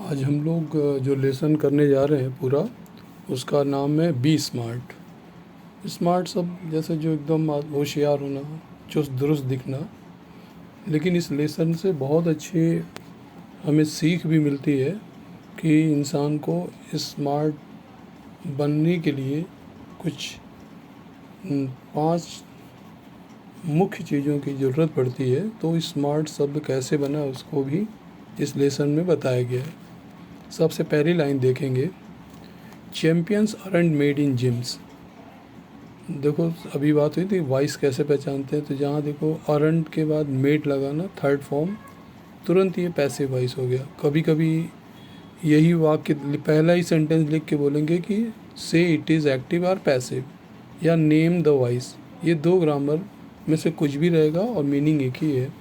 आज हम लोग जो लेसन करने जा रहे हैं पूरा, उसका नाम है बी स्मार्ट। स्मार्ट सब जैसे जो एकदम होशियार होना, चुस्त दुरुस्त दिखना। लेकिन इस लेसन से बहुत अच्छी हमें सीख भी मिलती है कि इंसान को स्मार्ट बनने के लिए कुछ 5 मुख्य चीज़ों की ज़रूरत पड़ती है। तो स्मार्ट शब्द कैसे बना उसको भी इस लेसन में बताया गया है। सबसे पहली लाइन देखेंगे, champions aren't made in gyms. देखो अभी बात हुई थी वॉइस कैसे पहचानते हैं, तो जहाँ देखो आरंट के बाद मेड लगाना, थर्ड फॉर्म, तुरंत ये पैसिव वॉइस हो गया। कभी कभी यही वाक्य पहला ही सेंटेंस लिख के बोलेंगे कि से इट इज़ एक्टिव और पैसिव, या नेम द वॉइस। ये 2 ग्रामर में से कुछ भी रहेगा और मीनिंग एक ही है।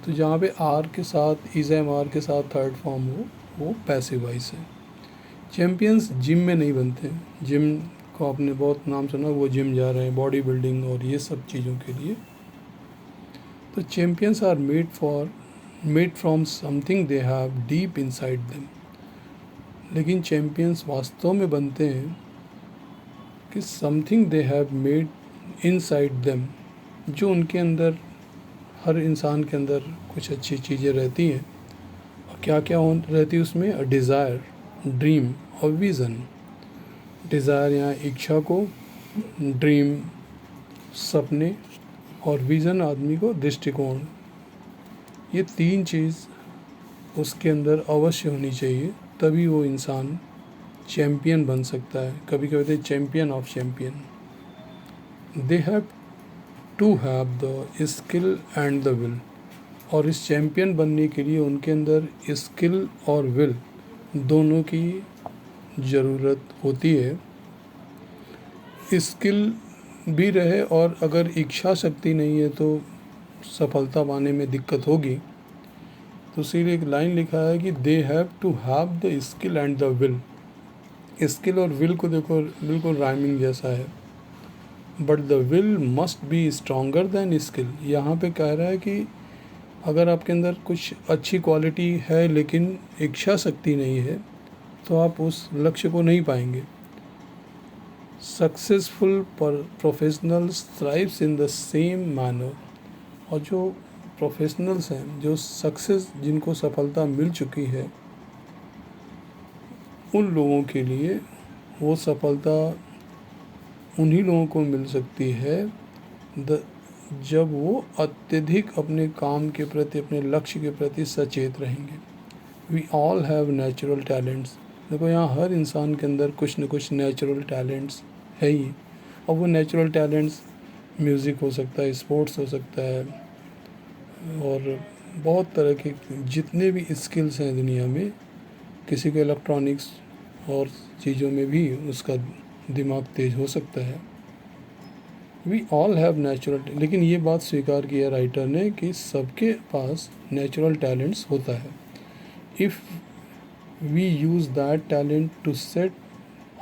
तो जहाँ पे आर के साथ इज एम आर के साथ थर्ड फॉर्म हो, वो पैसिव वॉइस है। चैम्पियंस जिम में नहीं बनते हैं। जिम को आपने बहुत नाम सुना, वो जिम जा रहे हैं बॉडी बिल्डिंग और ये सब चीज़ों के लिए। तो champions are made from something they have deep inside them. लेकिन चैम्पियंस वास्तव में बनते हैं कि something they have made inside them, जो उनके अंदर, हर इंसान के अंदर कुछ अच्छी चीज़ें रहती हैं। और क्या क्या रहती है उसमें, अ डिज़ायर, ड्रीम और विज़न। डिज़ायर यहाँ इच्छा को, ड्रीम सपने, और विज़न आदमी को दृष्टिकोण। ये 3 चीज़ उसके अंदर अवश्य होनी चाहिए, तभी वो इंसान चैम्पियन बन सकता है। कभी कहते हैं champion of champion. They have to have the skill and the will. और इस चैम्पियन बनने के लिए उनके अंदर स्किल और विल दोनों की ज़रूरत होती है। स्किल भी रहे और अगर इच्छा शक्ति नहीं है तो सफलता पाने में दिक्कत होगी। तो इसीलिए एक लाइन लिखा है कि they have to have the skill and the will. Skill और विल को देखो बिल्कुल राइमिंग जैसा है। But the will must be stronger than skill. यहाँ पे कह रहा है कि अगर आपके अंदर कुछ अच्छी क्वालिटी है लेकिन इच्छा शक्ति नहीं है, तो आप उस लक्ष्य को नहीं पाएंगे। Successful professionals thrives in the same manner. और जो प्रोफेशनल्स हैं, जो सक्सेस, जिनको सफलता मिल चुकी है, उन लोगों के लिए वो सफलता उन्हीं लोगों को मिल सकती है जब वो अत्यधिक अपने काम के प्रति, अपने लक्ष्य के प्रति सचेत रहेंगे। We all have natural talents. देखो यहाँ हर इंसान के अंदर कुछ न कुछ नेचुरल टैलेंट्स है ही। और वो नेचुरल टैलेंट्स म्यूज़िक हो सकता है, स्पोर्ट्स हो सकता है, और बहुत तरह के जितने भी स्किल्स हैं दुनिया में, किसी को इलेक्ट्रॉनिक्स और चीज़ों में भी उसका दिमाग तेज हो सकता है। वी ऑल हैव नेचुरल, लेकिन ये बात स्वीकार किया राइटर ने कि सबके पास नेचुरल टैलेंट्स होता है। If we use that talent to set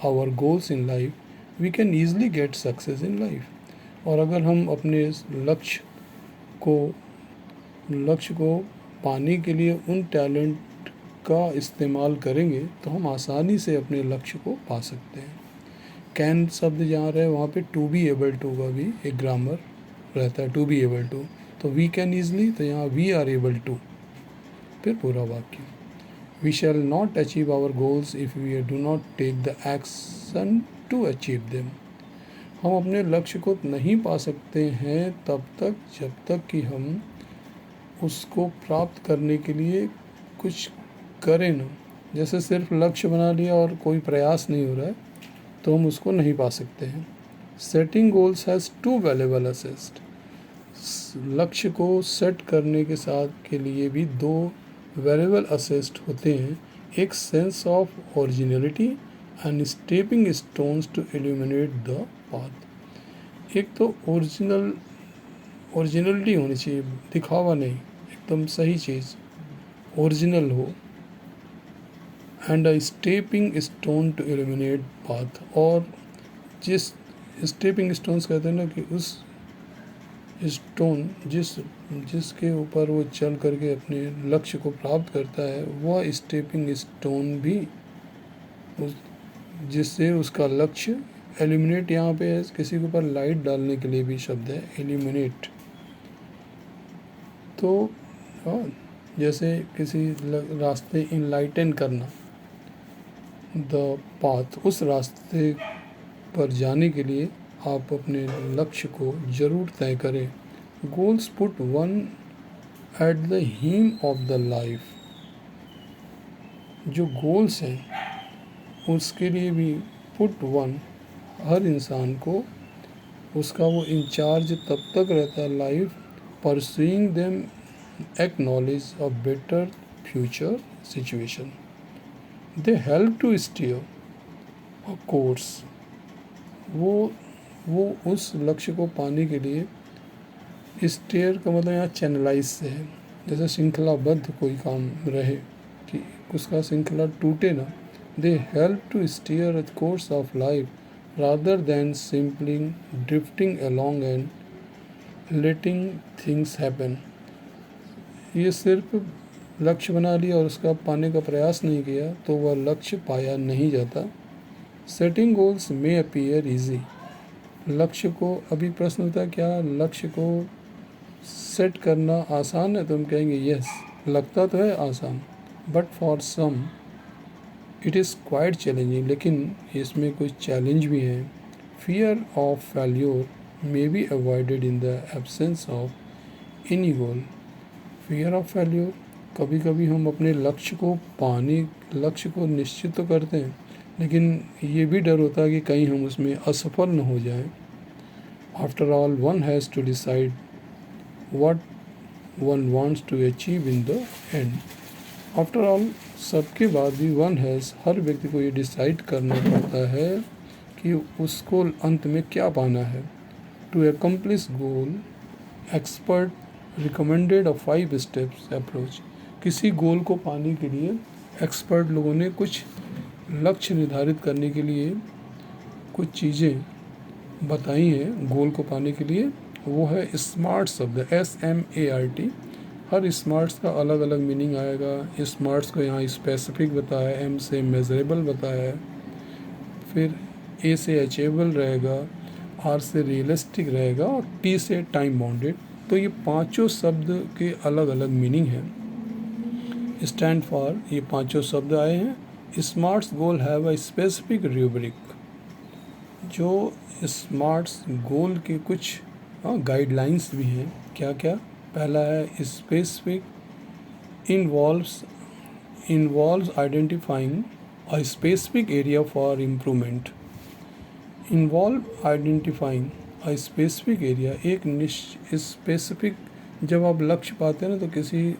our goals in life, we can easily get success in life. और अगर हम अपने लक्ष्य को पाने के लिए उन टैलेंट का इस्तेमाल करेंगे, तो हम आसानी से अपने लक्ष्य को पा सकते हैं। कैन शब्द जहाँ रहे वहाँ पे टू बी एबल टू का भी एक ग्रामर रहता है, टू बी एबल टू। तो वी कैन ईजली, तो यहाँ वी आर एबल टू, फिर पूरा वाक्य। We shall not achieve our goals if we do not take the action to achieve them. हम अपने लक्ष्य को नहीं पा सकते हैं तब तक जब तक कि हम उसको प्राप्त करने के लिए कुछ करें ना। जैसे सिर्फ लक्ष्य बना लिया और कोई प्रयास नहीं हो रहा है, तो हम उसको नहीं पा सकते हैं। Setting goals has 2 valuable assist. लक्ष्य को सेट करने के साथ के लिए भी 2 वैल्यूएबल असिस्ट होते हैं। एक sense of originality and stepping stones to illuminate the path. एक तो ओरिजिनलिटी होनी चाहिए, दिखावा नहीं, एकदम सही चीज़ ओरिजिनल हो। And a stepping stone to illuminate path. और जिस स्टेपिंग स्टोन्स कहते हैं ना, कि उस स्टोन जिसके ऊपर वो चल करके अपने लक्ष्य को प्राप्त करता है, वह स्टेपिंग स्टोन भी जिससे उसका लक्ष्य एल्यूमिनेट, यहाँ पे किसी के ऊपर लाइट डालने के लिए भी शब्द है एल्यूमिनेट। तो जैसे किसी रास्ते इनलाइटन करना, द पाथ, उस रास्ते पर जाने के लिए आप अपने लक्ष्य को ज़रूर तय करें। Goals put one at the helm of the life. जो गोल्स हैं उसके लिए भी पुट वन, हर इंसान को उसका वो इंचार्ज तब तक रहता है life, pursuing them acknowledge a better future situation. They help to steer a course. वो उस लक्ष्य को पाने के लिए, स्टेयर का मतलब यहाँ चैनलाइज से है, जैसे श्रृंखलाबद्ध कोई काम रहे कि उसका श्रृंखला टूटे ना। They help to steer a course of life rather than simply drifting along and letting things happen. ये सिर्फ लक्ष्य बना लिया और उसका पाने का प्रयास नहीं किया तो वह लक्ष्य पाया नहीं जाता। सेटिंग गोल्स मे अपीयर ईजी। लक्ष्य को, अभी प्रश्न होता है क्या लक्ष्य को सेट करना आसान है, तो हम कहेंगे यस, लगता तो है आसान, but for some it is quite challenging. लेकिन इसमें कुछ चैलेंज भी हैं। Fear of failure may be avoided in the absence of any goal. Fear of failure, कभी कभी हम अपने लक्ष्य को निश्चित तो करते हैं, लेकिन ये भी डर होता है कि कहीं हम उसमें असफल न हो जाएं। After all one has to decide what one wants to achieve in the end. After all, सबके बाद भी वन हैज़, हर व्यक्ति को ये डिसाइड करना पड़ता है कि उसको अंत में क्या पाना है। To accomplish goal, expert recommended a 5 steps approach. किसी गोल को पाने के लिए एक्सपर्ट लोगों ने कुछ लक्ष्य निर्धारित करने के लिए कुछ चीज़ें बताई हैं गोल को पाने के लिए। वो है स्मार्ट शब्द, SMART। हर स्मार्ट्स का अलग अलग मीनिंग आएगा। स्मार्ट्स को यहाँ स्पेसिफिक बताया, M से मेजरेबल बताया है, फिर A से अचीवेबल रहेगा, R से रियलिस्टिक रहेगा और T से टाइम बाउंडेड। तो ये पांचों शब्द के अलग अलग मीनिंग हैं। स्टैंड फॉर, ये पांचों शब्द आए हैं। Smarts goal have a specific rubric. जो स्मार्ट्स गोल के कुछ गाइडलाइंस भी हैं। क्या क्या? पहला है specific, involves identifying a specific area for improvement. Involve identifying a specific area, एक स्पेसिफिक, जब आप लक्ष्य पाते हैं ना तो किसी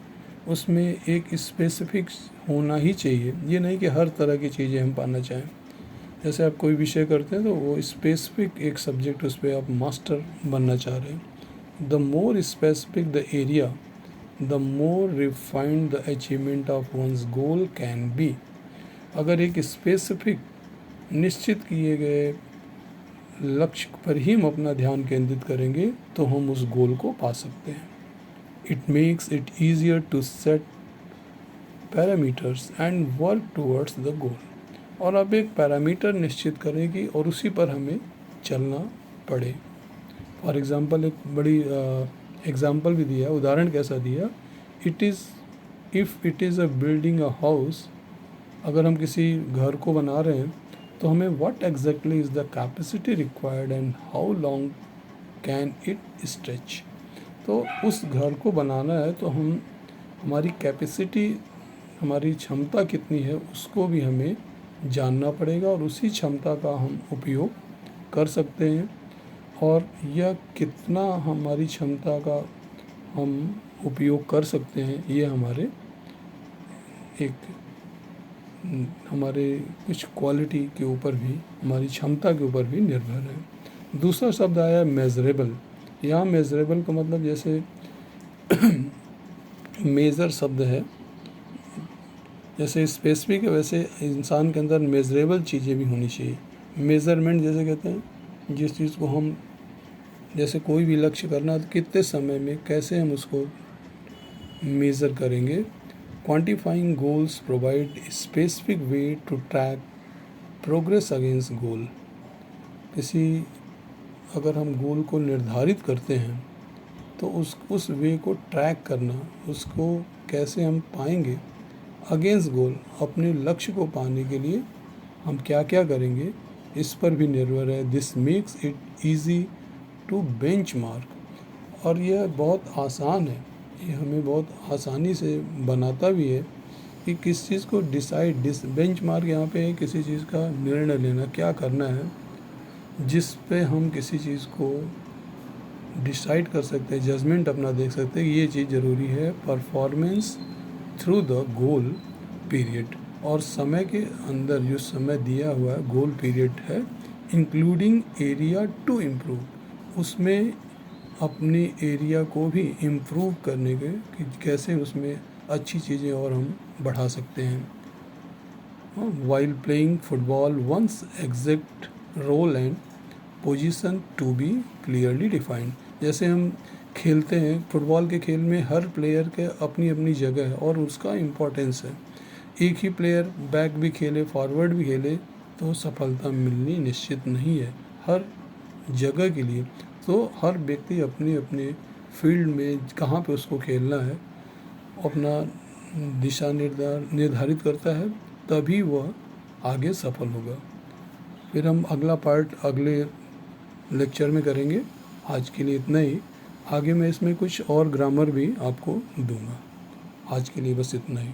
उसमें एक स्पेसिफिक होना ही चाहिए। ये नहीं कि हर तरह की चीज़ें हम पाना चाहें। जैसे आप कोई विषय करते हैं तो वो स्पेसिफिक एक सब्जेक्ट, उस पर आप मास्टर बनना चाह रहे हैं। The more specific the area, the more refined the achievement of one's goal can be. अगर एक स्पेसिफिक निश्चित किए गए लक्ष्य पर ही हम अपना ध्यान केंद्रित करेंगे तो हम उस गोल को पा सकते हैं। It makes it easier to set parameters and work towards the goal. और अब एक पैरामीटर निश्चित करेंगी और उसी पर हमें चलना पड़े। फॉर एग्ज़ाम्पल, एक बड़ी एग्ज़ाम्पल भी दिया, उदाहरण कैसा दिया, if it is a building a house. अगर हम किसी घर को बना रहे हैं तो हमें what exactly is the capacity required and how long can it stretch. तो उस घर को बनाना है तो हमारी कैपेसिटी, हमारी क्षमता कितनी है उसको भी हमें जानना पड़ेगा और उसी क्षमता का हम उपयोग कर सकते हैं। और यह कितना हमारी क्षमता का हम उपयोग कर सकते हैं ये हमारे कुछ क्वालिटी के ऊपर भी, हमारी क्षमता के ऊपर भी निर्भर है। दूसरा शब्द आया मेजरेबल। यहाँ मेजरेबल का मतलब जैसे मेज़र शब्द है, जैसे स्पेसिफिक है वैसे इंसान के अंदर मेजरेबल चीज़ें भी होनी चाहिए। मेज़रमेंट जैसे कहते हैं जिस चीज़ को हम जैसे कोई भी लक्ष्य करना तो कितने समय में कैसे हम उसको मेज़र करेंगे। Quantifying goals provide specific way to track progress against goal. किसी अगर हम गोल को निर्धारित करते हैं तो उस वे को ट्रैक करना, उसको कैसे हम पाएंगे अगेंस्ट गोल, अपने लक्ष्य को पाने के लिए हम क्या क्या करेंगे इस पर भी निर्भर है। This makes it easy to benchmark. और यह बहुत आसान है, ये हमें बहुत आसानी से बनाता भी है कि किस चीज़ को बेंचमार्क यहाँ पे है किसी चीज़ का निर्णय लेना, क्या करना है जिस पे हम किसी चीज़ को डिसाइड कर सकते हैं, जजमेंट अपना देख सकते हैं ये चीज़ ज़रूरी है। Performance through the goal period, और समय के अंदर जो समय दिया हुआ है गोल पीरियड है, इंक्लूडिंग एरिया टू इम्प्रूव, उसमें अपने एरिया को भी इम्प्रूव करने के कि कैसे उसमें अच्छी चीज़ें और हम बढ़ा सकते हैं। While playing football one's exact role and position to be clearly defined. जैसे हम खेलते हैं फुटबॉल के खेल में हर प्लेयर के अपनी अपनी जगह है और उसका इम्पोर्टेंस है। एक ही प्लेयर बैक भी खेले फॉरवर्ड भी खेले तो सफलता मिलनी निश्चित नहीं है हर जगह के लिए। तो हर व्यक्ति अपने अपने फील्ड में कहाँ पे उसको खेलना है अपना दिशा निर्धारित करता है, तभी वह आगे सफल होगा। फिर हम अगला पार्ट अगले लेक्चर में करेंगे। आज के लिए इतना ही, आगे मैं इसमें कुछ और ग्रामर भी आपको दूंगा। आज के लिए बस इतना ही।